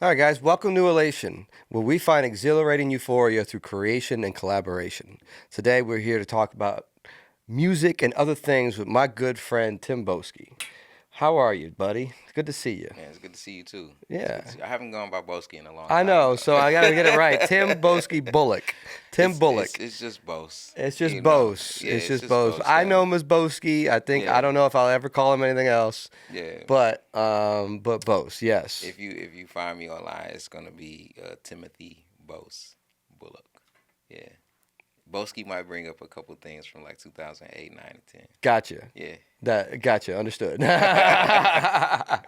All right, guys, welcome to Elation, where we find exhilarating euphoria through creation and collaboration. Today, we're here to talk about music and other things with my good friend Tim Boski. How are you, buddy? Good to see you. Man, it's good to see you too. It's Yeah, good to see. I haven't gone by Boski in a long I time know, so I got to get it right. though. Tim Boski Bullock. Tim it's Bullock. it's just Bose. It's just Bose. Yeah, It's it's just just Bose. Bose I know though. him as Boski. I Yeah, don't know if I'll ever call him anything else, yeah. but Bose, yes. If you find me online, it's gonna be Timothy Bose Bullock. Yeah, Boski might bring up a couple things from like 2008, 9, and 10. Gotcha. Yeah, Gotcha. Understood. yeah,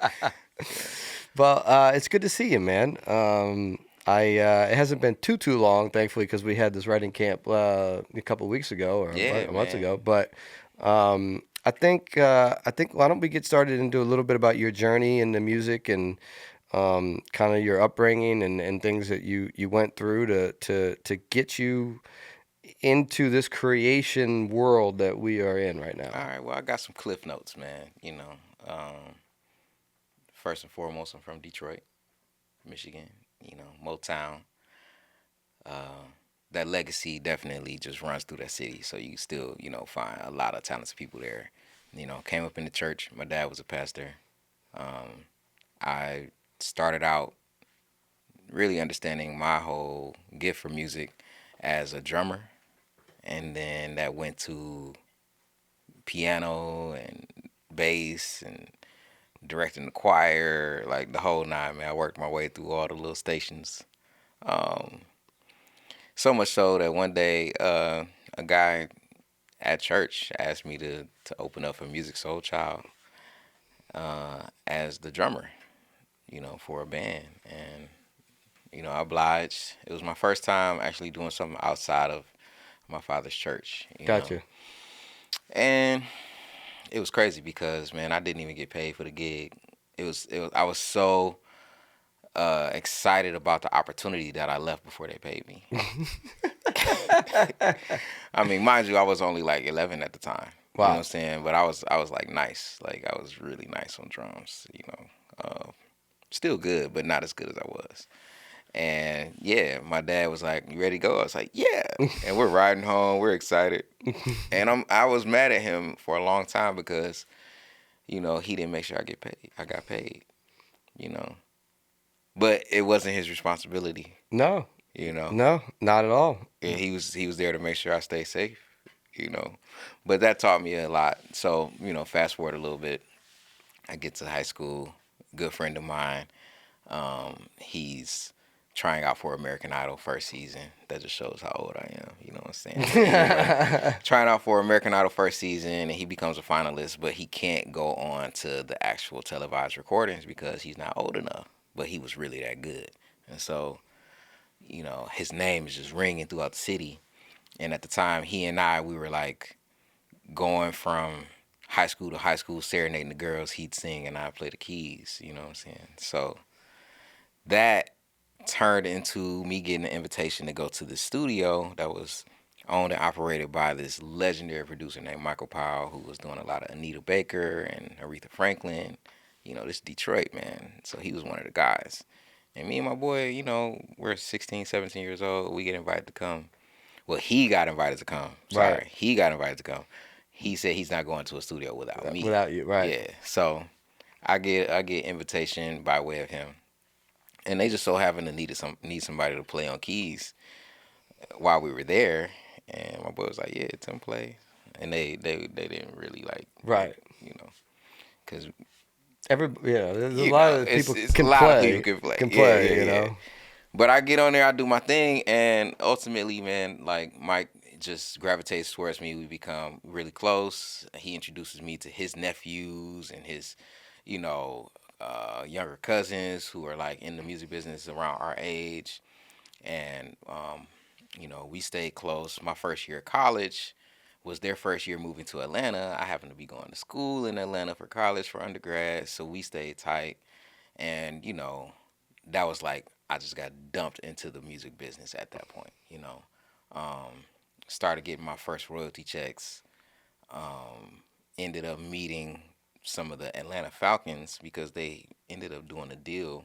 Well, it's good to see you, man. I it hasn't been too long, thankfully, because we had this writing camp a couple weeks ago or yeah, a month man. ago. But I think why don't we get started and do a little bit about your journey into music and kind of your upbringing and things that you went through to get you into this creation world that we are in right now. All right. Well, I got some cliff notes, man. First and foremost, I'm from Detroit, Michigan. Motown. Uh, that legacy definitely just runs through that city. So you still, find a lot of talented people there. Came up in the church. My dad was a pastor. Um, I started out really understanding my whole gift for music as a drummer, and then that went to piano and bass and directing the choir, like the whole nine. Man, I worked my way through all the little stations. Um, So much so that one day, a guy at church asked me to open up for Music Soul Child as the drummer, for a band. And, I obliged. It was my first time actually doing something outside of my father's church. Gotcha. And it was crazy because, man, I didn't even get paid for the gig. I was so excited about the opportunity that I left before they paid me. I mean, mind you, I was only like 11 at the time. You know what I'm Wow. saying? But I was like nice. Like I was really nice on drums. Still good, but not as good as I was. And yeah, my dad was like, "You ready to go?" I was like, "Yeah." And we're riding home. We're excited. And I was mad at him for a long time because he didn't make sure I get paid. I got paid. You know, but it wasn't his responsibility. No, You know, no, not at all. and he was there to make sure I stay safe. You know, but that taught me a lot. So fast forward a little bit, I get to high school. Good friend of mine, he's trying out for American Idol first season. That just shows how old I am. You know what I'm saying? But anyway, trying out for American Idol first season, and he becomes a finalist, but he can't go on to the actual televised recordings because he's not old enough. But he was really that good, and so his name is just ringing throughout the city. And at the time, he and we were like going from high school to high school, serenading the girls. He'd sing and I'd play the keys. You know what I'm saying? So that turned into me getting an invitation to go to the studio that was owned and operated by this legendary producer named Michael Powell, who was doing a lot of Anita Baker and Aretha Franklin. This Detroit, man. So he was one of the guys. And me and my boy, we're 16, 17 years old. We get invited to come. Well, he got invited to come. Right. Sorry. He got invited to come. He said he's not going to a studio without me. Without you, right. Yeah. So I get invitation by way of him. And they just so happened to need somebody to play on keys while we were there. And my boy was like, "Yeah, Tim play." And they didn't really like, Right. because There's a lot of it's people it's a can lot of play, people can play. can Yeah, play, yeah, yeah. But I get on there, I do my thing, and ultimately, man, like Mike just gravitates towards me. We become really close. He introduces me to his nephews and his, you know, younger cousins who are like in the music business around our age, and we stayed close. My first year of college was their first year moving to Atlanta. I happened to be going to school in Atlanta for college for undergrad, so we stayed tight, and that was like I just got dumped into the music business at that point. Um, Started getting my first royalty checks. Ended up meeting some of the Atlanta Falcons because they ended up doing a deal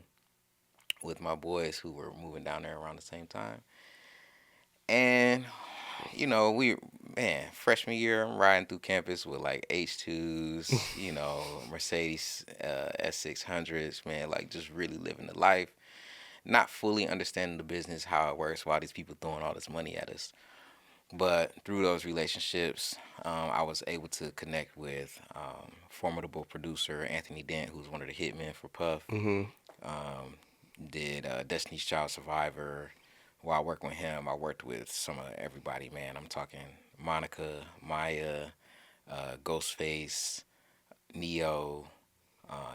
with my boys who were moving down there around the same time. And freshman year, I'm riding through campus with like H2s, Mercedes S600s, man, like just really living the life, not fully understanding the business, how it works, why these people throwing all this money at us. But through those relationships, I was able to connect with formidable producer Anthony Dent, who's one of the hitmen for Puff. Mm-hmm. Um, did Destiny's Child Survivor. While working with him, I worked with some of everybody, man. I'm talking Monica, Maya, Ghostface, Neo,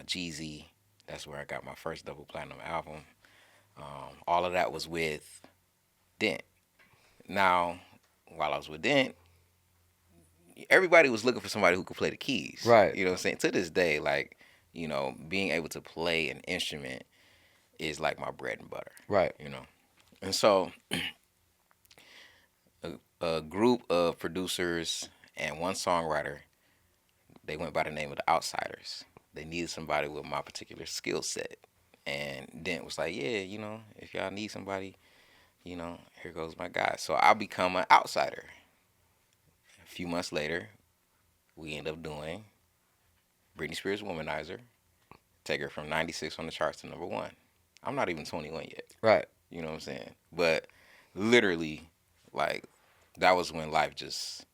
Jeezy. That's where I got my first double platinum album. All of that was with Dent. Now, while I was with Dent, everybody was looking for somebody who could play the keys. Right. You know what I'm saying? To this day, like, being able to play an instrument is like my bread and butter. Right. And so a group of producers and one songwriter, they went by the name of the Outsiders. They needed somebody with my particular skill set. And Dent was like, yeah, if y'all need somebody, here goes my guy. So I become an outsider. A few months later, we end up doing Britney Spears' Womanizer, take her from 96 on the charts to number one. I'm not even 21 yet. Right. You know what I'm saying? But literally, like, that was when life just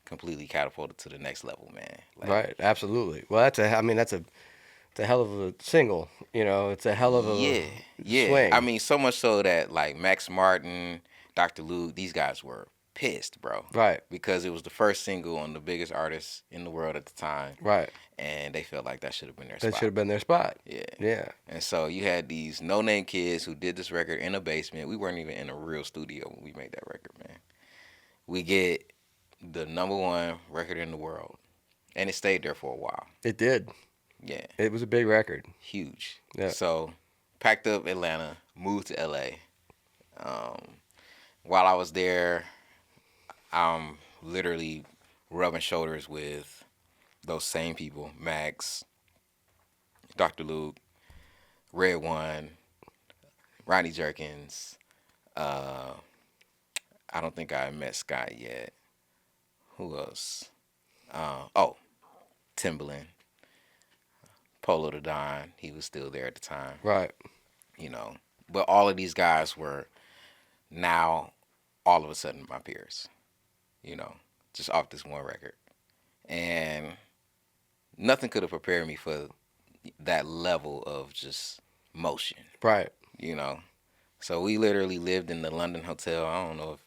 completely catapulted to the next level, man. Like, Right. Absolutely. Well, it's a hell of a single. It's a hell of a yeah, yeah. I swing. mean, so much so that like Max Martin, Dr. Luke, these guys were pissed, bro, Right. because it was the first single on the biggest artist in the world at the time, Right. and they felt like that should have been their That should spot. have been their spot. Yeah. Yeah. And so you had these no-name kids who did this record in a basement. We weren't even in a real studio when we made that record, man. We get the number one record in the world, and it stayed there for a while. It did. Yeah, It was a big record. huge. Yeah. So packed up Atlanta, moved to LA. Um, while I was there, I'm literally rubbing shoulders with those same people: Max, Dr. Luke, Red One, Ronnie Jerkins. Uh, I don't think I met Scott yet. Who else? Oh, Timbaland, Polo the Don. He was still there at the time, Right. you know. But all of these guys were now all of a sudden my peers, you know, just off this one record. And nothing could have prepared me for that level of just motion, Right. you know. So we literally lived in the London Hotel. I don't know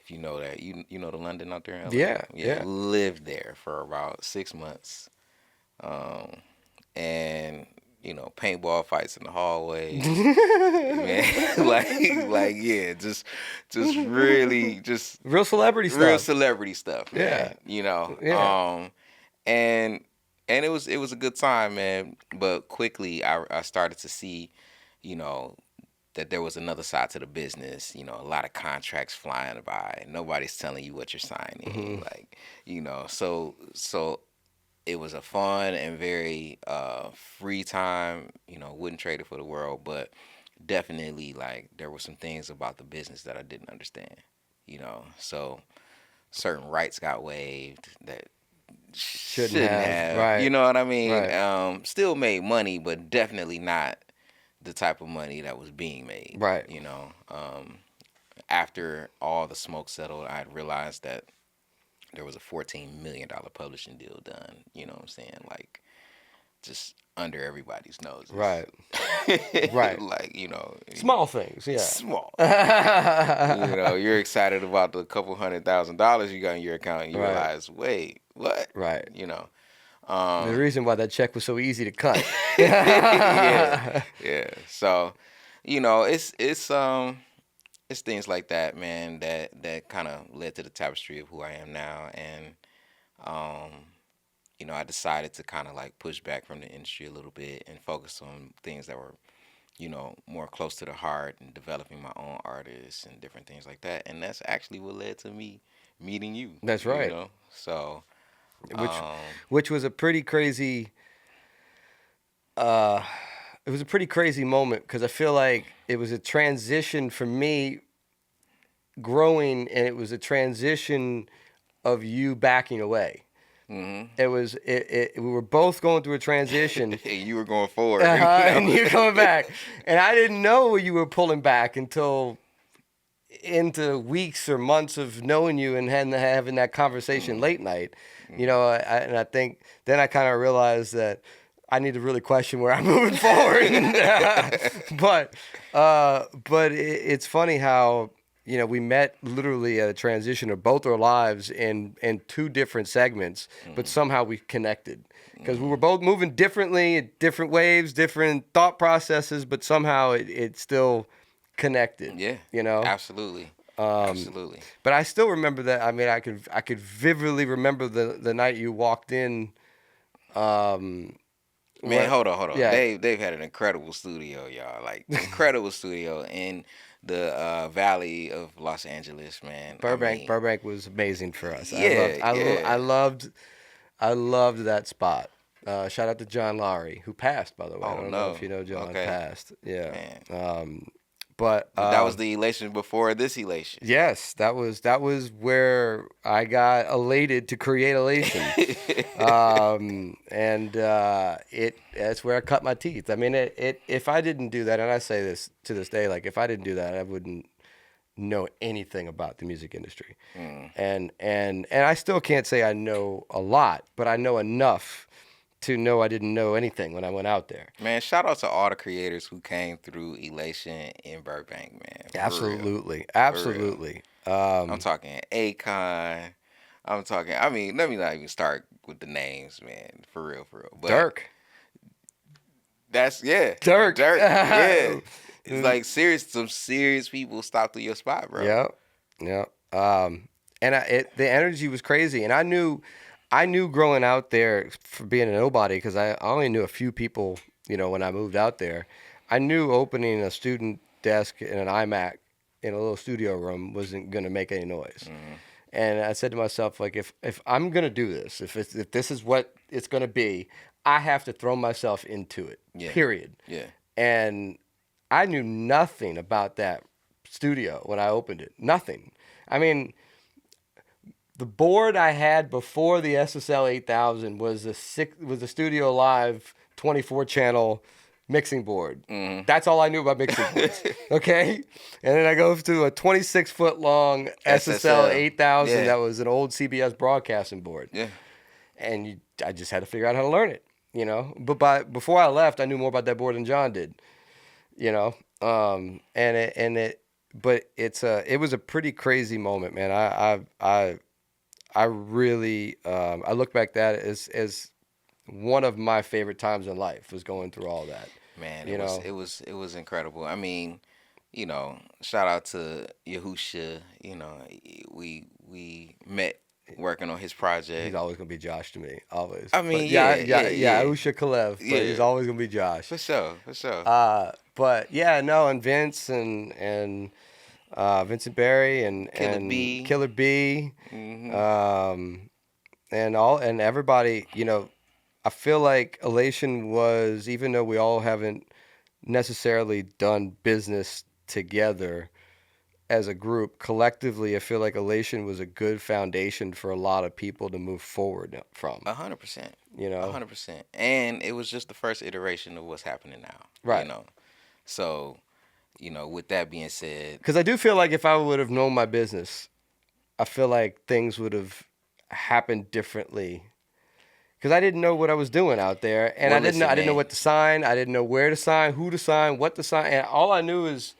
if you know that. You know the London out there in LA? Yeah. Yeah, Yeah. lived there for about 6 months. Um, and paintball fights in the hallway, man. like yeah, just really just Real celebrity real stuff. celebrity stuff, Yeah. man. You know, Yeah. and it was a good time, man. But quickly, I started to see, you know, that there was another side to the business. You know, a lot of contracts flying by. Nobody's telling you what you're signing. Hmm. Like, so it was a fun and very free time. You know, wouldn't trade it for the world, but definitely like there were some things about the business that I didn't understand. You know, so certain rights got waived that Shouldn't shouldn't have. have. You Right. know what I mean? Right. Still made money, but definitely not the type of money that was being made. Right. You know, after all the smoke settled, I had realized that there was a $14 million publishing deal done. You know what I'm saying? Like just under everybody's noses. Right. Right. Like Small things. Yeah. small. Right. You're excited about the couple $100,000 you got in your account, and you realize, wait, what? Right. You know. The reason why that check was so easy to cut. Yeah, yeah. So, it's things like that, man, that kind of led to the tapestry of who I am now, and um, I decided to kind of like push back from the industry a little bit and focus on things that were, more close to the heart and developing my own artists and different things like that, and that's actually what led to me meeting you. That's right. So, Which um, which was a pretty crazy uh it was a pretty crazy moment because I feel like it was a transition for me growing, and it was a transition of you backing away. Hmm. It was we were both going through a transition. You were going forward, And you're coming back, and I didn't know you were pulling back until into weeks or months of knowing you and having that conversation Mm, late night. mm. And I think then I kind of realized that I need to really question where I'm moving forward. But it's funny how we met literally at a transition of both our lives in two different segments, but Mm, somehow we connected because we were mm. both moving differently, at different waves, different thought processes, but somehow it still connected. Yeah, You know. absolutely, Um, absolutely. but I still remember that. I mean, I could vividly remember the night you walked in. Um, Man, what? hold on. Yeah, They've had an incredible studio, y'all. Like incredible studio in the Valley of Los Angeles, man. I Burbank. mean, Burbank was amazing for us. yeah, yeah. I loved that spot. Shout out to John Lowry, who passed, by the way. I Oh don't know if no. you know John Okay, passed. Yeah. man. Um, but But that was the elation before this elation. yes, that was where I got elated to create elation. And it that's where I cut my teeth. I mean, if I didn't do that, and I say this to this day, like if I didn't do that, I wouldn't know anything about the music industry. Mm. And I still can't say I know a lot, but I know enough to know I didn't know anything when I went out there. Man, shout out to all the creators who came through Elation in Burbank, man. For real. Absolutely, For real. absolutely. I'm talking Akon. I'm talking, I mean, let me not even start with the names, man. For real, for real. But Dirk, that's, yeah. Dirk. Dirk, yeah. It's like some serious people stopped through your spot, bro. Yep, yep. And the energy was crazy, and I knew growing out there for being a nobody because I only knew a few people, when I moved out there. I knew opening a student desk in an iMac in a little studio room wasn't going to make any noise. Mm-hmm. And I said to myself, like, if I'm going to do this, if this is what it's going to be, I have to throw myself into it, Yeah, period. yeah. And I knew nothing about that studio when I opened it. Nothing. I mean, the board I had before the SSL 8000 was a Studio Live 24 channel mixing board. Mm-hmm. That's all I knew about mixing boards. Okay, and then I go to a 26-foot long SSL SSL. 8000 Yeah, that was an old CBS broadcasting board, yeah. and I just had to figure out how to learn it. But before I left, I knew more about that board than John did. You know, but it was a pretty crazy moment, man. I really I look back at it as one of my favorite times in life was going through all that. Man, You know, it was incredible. I mean, shout out to Yahusha. We met working on his he's project. always gonna be Josh to me, always. I But mean, yeah, yeah, yeah, yeah, yeah, Usha Kalev, but yeah, he's always gonna be Josh. for sure, for sure. But yeah, no, and Vince and Vincent Barry Killer and B. Killer B, Hmm. um, and everybody. I feel like Elation was, even though we all haven't necessarily done business together as a group, collectively, I feel like Elation was a good foundation for a lot of people to move forward from. 100%. You A know, 100%. And it was just the first iteration of what's happening now. right? So, with that being said, Because I do feel like if I would have known my business, I feel like things would have happened differently. Because I didn't know what I was doing out there, and well, I listen, didn't know man. what to sign. I didn't know where to sign, who to sign, what to sign, and all I knew is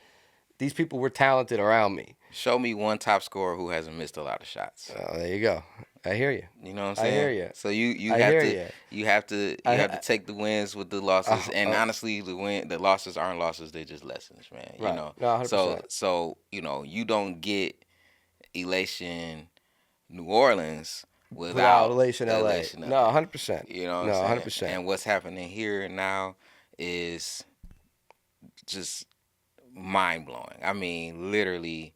these people were talented around me. Show me one top scorer who hasn't missed a lot of shots. There you go. I hear you. You know what I'm I hear saying? you. So you I have hear to you. you have to take the wins with the losses, and Uh, honestly, the losses aren't losses; they're just lessons, man. right. No, 100%. So you don't get elation New Orleans Without without Elation LA. elation No, LA. 100%. You know what I'm No, saying? 100%. And what's happening here now is just mind blowing. I mean, literally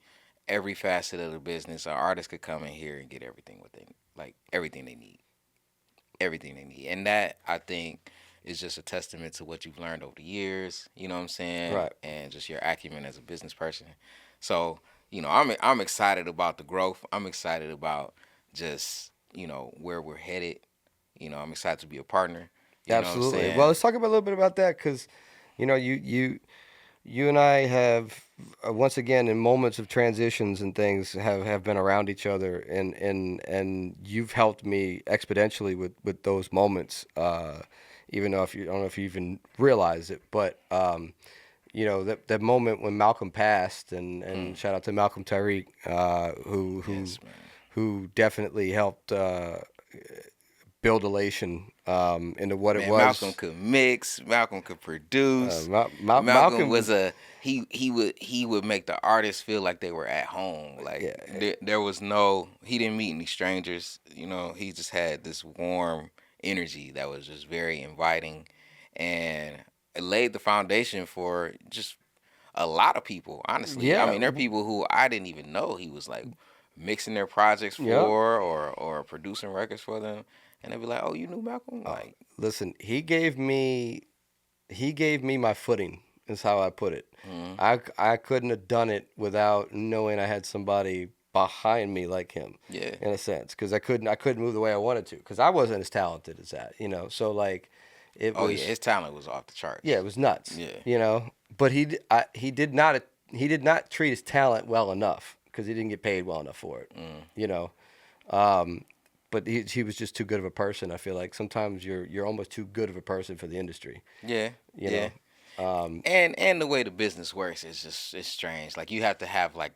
every facet of the business, an artist could come in here and get everything what they like, everything they need, and that I think is just a testament to what you've learned over the years. You know what I'm saying? Right. And just your acumen as a business person. So I'm excited about the growth. I'm excited about just where we're headed. I'm excited to be a partner. You know what I'm Absolutely. Well, saying? let's talk about a little bit about that because, you and I have once again in moments of transitions and things have been around each other, and you've helped me exponentially with those moments. Even though if you I don't know if you even realize it, but that moment when Malcolm passed, and shout out to Malcolm Tariq, Yes, man. who definitely helped build Elation into what it Man, Malcolm was. could mix. Malcolm could produce. Malcolm Malcolm, was he would make the artists feel like they were at home. Like yeah, there was no he didn't meet any strangers. He just had this warm energy that was just very inviting, and it laid the foundation for just a lot of people. Honestly, I yeah, mean, there are people who I didn't even know he was like mixing their projects yeah. for or producing records for them, and they'd be like, "Oh, you knew Malcolm?" Uh, Like. Listen, he gave me my footing. Is how I put it. Mhm. I couldn't have done it without knowing I had somebody behind me like him, Yeah. in a sense, because I couldn't move the way I wanted to, because I wasn't as talented as that, So like, it Oh yeah, was his talent was off the yeah, it charts. was nuts, Yeah. But he did not treat his talent well enough because he didn't get paid well enough for it, Mm. you know. Um, but he was just too good of a person. I feel like sometimes you're almost too good of a person for the industry, Yeah. you Yeah. know. Um, And the way the business works is just it's strange. Like you have to have like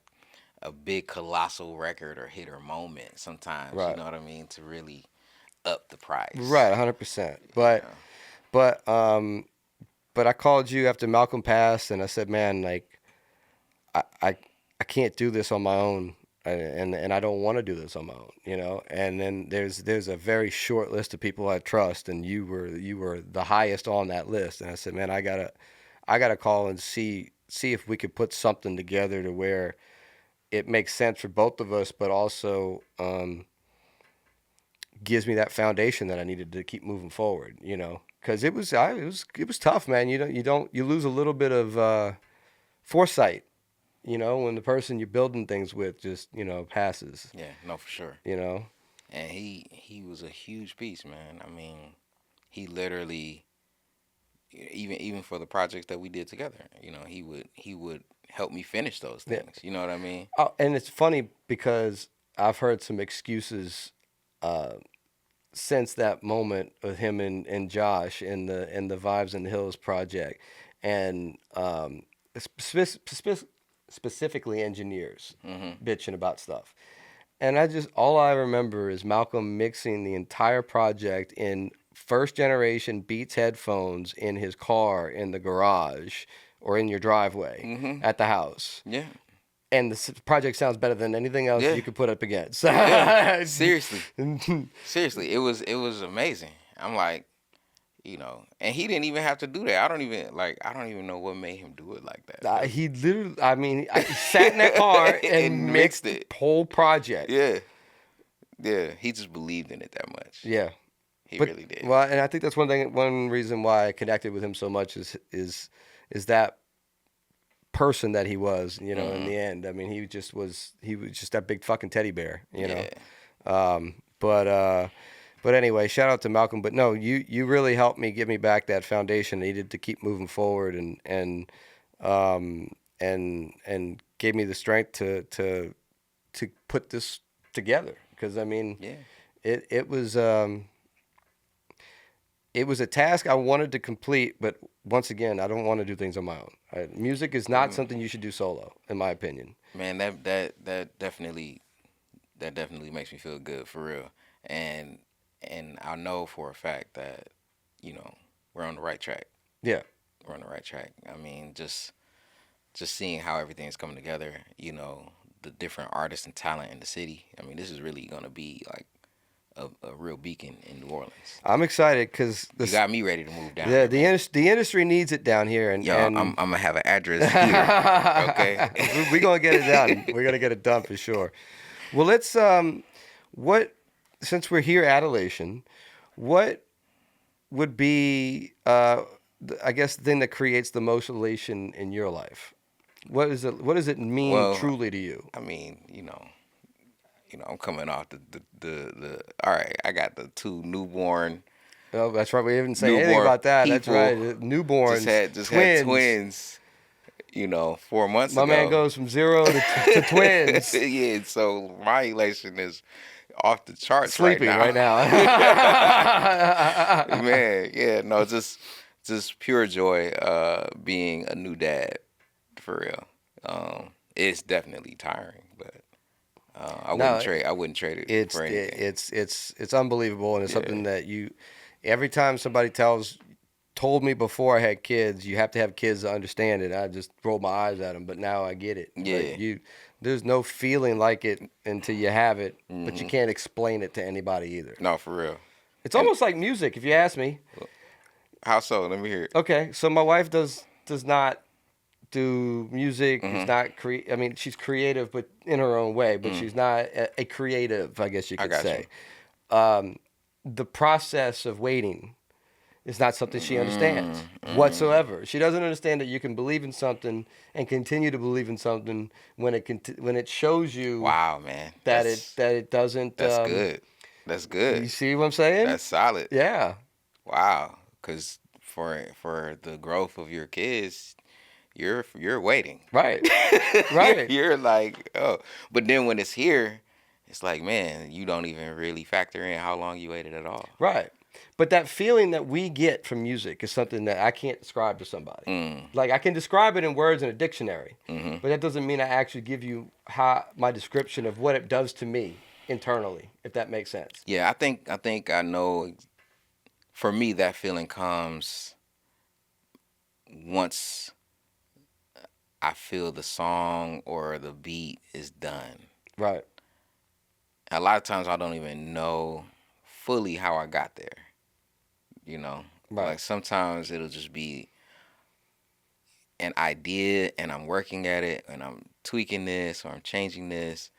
a big colossal record or hit or moment sometimes, you right, know what I mean, to really up the price. right, 100%. You But know. but um, but I called you after Malcolm passed, and I said, man, like I I, I can't do this on my own. And I don't want to do this on my own. And then there's a very short list of people I trust, and you were the highest on that list. And I said, man, I gotta call and see if we could put something together to where it makes sense for both of us, but also gives me that foundation that I needed to keep moving forward. Because it was tough, man. You lose a little bit of foresight. When the person you're building things with just passes. Yeah, no for sure. You know. And he was a huge piece, man. I mean, he literally even for the projects that we did together, he would help me finish those Yeah. things. You know what I mean? Oh, and it's funny because I've heard some excuses uh, since that moment with him and Josh in the Vibes in the Hills project, and specifically engineers Mhm. bitching about stuff. And all I remember is Malcolm mixing the entire project in first generation Beats headphones in his car in the garage or in your driveway Mhm. at the house. Yeah. And the project sounds better than anything else Yeah. you could put up against. Yeah. Seriously. Seriously, it was amazing. I'm like, and he didn't even have to do that. I don't even know what made him do it like that. He literally, I mean, he sat in that car and And mixed mixed the it. whole project. Yeah. Yeah. He just believed in it that much. Yeah. He But really did. well, and I think that's one reason why I connected with him so much is that person that he was, in Mhm. the end. I mean, he was just that big fucking teddy bear. Yeah. But anyway, shout out to Malcolm. But no, you really helped me give me back that foundation needed to keep moving forward, and gave me the strength to put this together. Because I mean, Yeah. it was a task I wanted to complete, but once again, I don't want to do things on my own. Music is not Um, something you should do solo, in my opinion. Man, that definitely makes me feel good for real. And I know for a fact that, you know, we're on the right track. Yeah, We're on the right track. I mean, just seeing how everything's coming together, the different artists and talent in the city. I mean, this is really gonna be like a real beacon in New Orleans. I'm excited because You got me ready to move down yeah, there, the man. the industry needs it down here, and Yo, I'm and I'm gonna have an address here. Okay. we're gonna get it done. We're gonna get it done for sure. Well, what since we're here at Elation, what would be, I guess, the thing that creates the most elation in your life? What is it? What does it mean Well, truly to you? I mean, I'm coming off the. All right, I got the two Oh, that's right. We didn't say anything newborn about that. That's people. right. Newborns, Just had twins. twins. 4 months My man ago. goes from zero to twins. Yeah, so my elation is off the charts right Sleeping now. right now. Man, yeah, no, just pure joy being a new dad for real. It's definitely tiring, but No, I wouldn't trade it it's for anything. it's unbelievable, and it's something Yeah. that you. Every time somebody told me before I had kids, you have to have kids to understand it. I just rolled my eyes at them, but now I get it. Like Yeah. there's no feeling like it until you have it, but you Hmm. can't explain it to anybody either. No, for real. It's And almost like music, if you ask me. how so? Let me hear it. Okay, so my wife does not do music. Is Hmm. not I mean, she's creative, but in her own way. But Mm, she's not a creative, I guess you I could got you. say. Um, the process of waiting is not something she understands Mm. whatsoever. She doesn't understand that you can believe in something and continue to believe in something when it shows you Wow, man. that it doesn't. That's good. That's You good. see what I'm saying? That's solid. Yeah. Wow. Because for the growth of your kids, you're waiting. Right. you're, Right. you're like, oh, but then when it's here, it's like, man, you don't even really factor in how long you waited at all. Right. But that feeling that we get from music is something that I can't describe to somebody. Mm. Like I can describe it in words in a dictionary, Hmm. but that doesn't mean I actually give you my description of what it does to me internally, if that makes sense. Yeah, I think I know. For me, that feeling comes once I feel the song or the beat is done. Right. A lot of times I don't even know fully how I got there. You know, Right. like sometimes it'll just be an idea and I'm working at it and I'm tweaking this or I'm changing this.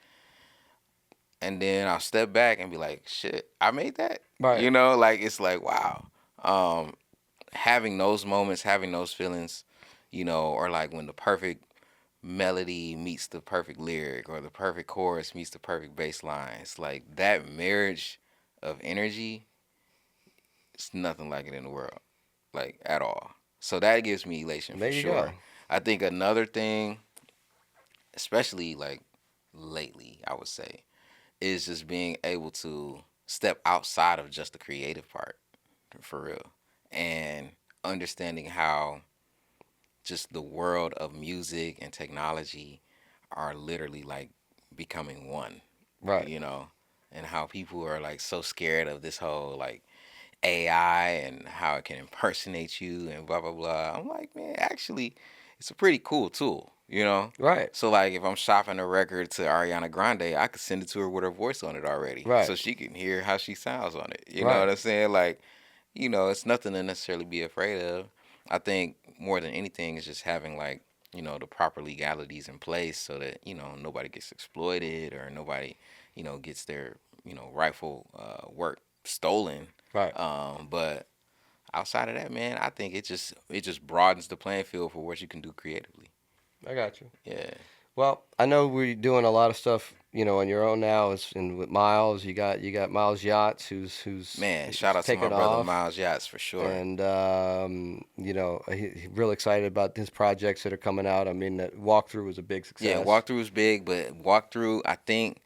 And then I'll step back and be like, shit, I made that. Right. Like it's like, wow. Um, Having those moments, having those feelings, or like when the perfect melody meets the perfect lyric or the perfect chorus meets the perfect bass line. It's like that marriage of energy, it's nothing like it in the world, like at all. So that gives me elation There for you go. sure. I think another thing, especially like lately, I would say, is just being able to step outside of just the creative part for real and understanding how just the world of music and technology are literally like becoming one, Right. you know, and how people are like so scared of this whole like AI and how it can impersonate you and blah blah blah. I'm like, man, actually, it's a pretty cool tool. Right. So like, if I'm shopping a record to Ariana Grande, I could send it to her with her voice on it already, Right. so she can hear how she sounds on it. You know Right. what I'm saying? Like, it's nothing to necessarily be afraid of. I think more than anything is just having like, the proper legalities in place so that, nobody gets exploited or nobody, gets their, rightful work stolen. Right. But outside of that, man, I think it just broadens the playing field for what you can do creatively. I got you. Yeah. Well, I know we're doing a lot of stuff, on your own now. And with Miles, you got Miles Yachts, Man, shout who's out to my taken brother off, Miles Yachts for sure. and he's real excited about his projects that are coming out. I mean, that walkthrough was a big Yeah, success. walkthrough is big, but walkthrough, I think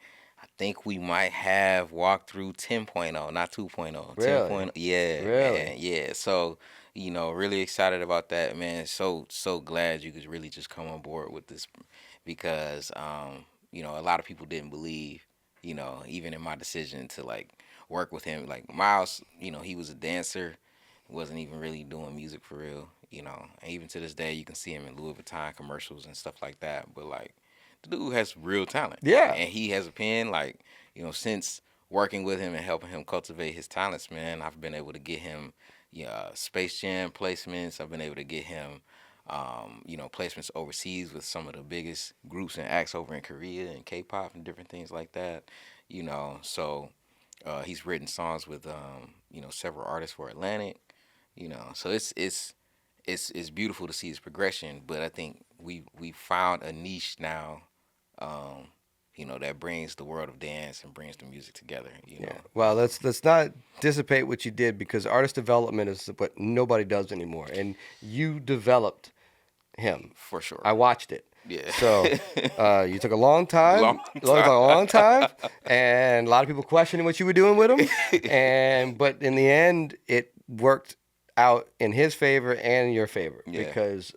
we might have walkthrough 10.0, not 2.0. Really, 10.0. Yeah, really. man. Yeah. So, really excited about that, man. So glad you could really just come on board with this because a lot of people didn't believe, even in my decision to like work with him. Like Miles, he was a dancer, wasn't even really doing music for real, And even to this day you can see him in Louis Vuitton commercials and stuff like that. But like the dude has real talent. Yeah. And he has a pen, like, since working with him and helping him cultivate his talents, man, I've been able to get him Space Jam placements. I've been able to get him placements overseas with some of the biggest groups and acts over in Korea and K-pop and different things like that. So he's written songs with several artists for Atlantic. So it's beautiful to see his progression, but I think we found a niche now, um, that brings the world of dance and brings the music together. Yeah. Well, let's not dissipate what you did, because artist development is what nobody does anymore, and you developed him. For sure. I watched it. Yeah. So you took a long time, Long a time. long time, and a lot of people questioning what you were doing with him, but in the end, it worked out in his favor and your favor, Yeah. because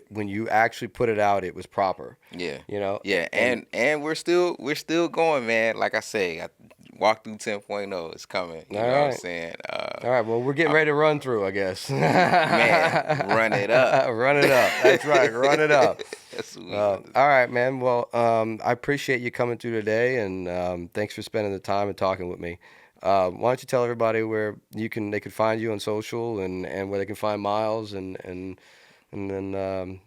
when you actually put it out, it was proper. Yeah. You know. Yeah, and we're still going, man. Like I say, walk through 10.0 is coming. You All know what I'm right. saying? All right. Well, we're getting ready to run through, I guess. Man, run it up. Run it up. That's right. Run it up. That's what we All want. right, man. Well, I appreciate you coming through today, and thanks for spending the time and talking with me. Why don't you tell everybody where they can find you on social, and where they can find Miles, and then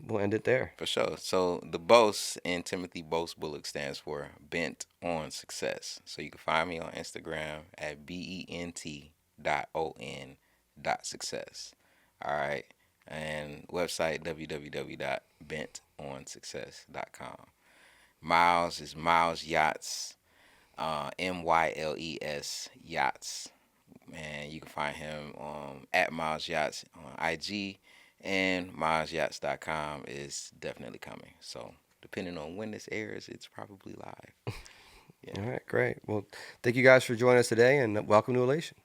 we'll end it there. For sure. So the BOSS in Timothy Bullock stands for Bent on Success. So you can find me on Instagram at BENT.ON.success. All right. And website www.bentonsuccess.com. Miles is Miles Yachts, MYLES Yachts. And you can find him at Miles Yachts on IG, and milesyachts.com is definitely coming. So depending on when this airs, it's probably live. Yeah. All right, great. Well, thank you guys for joining us today, and welcome to Elation.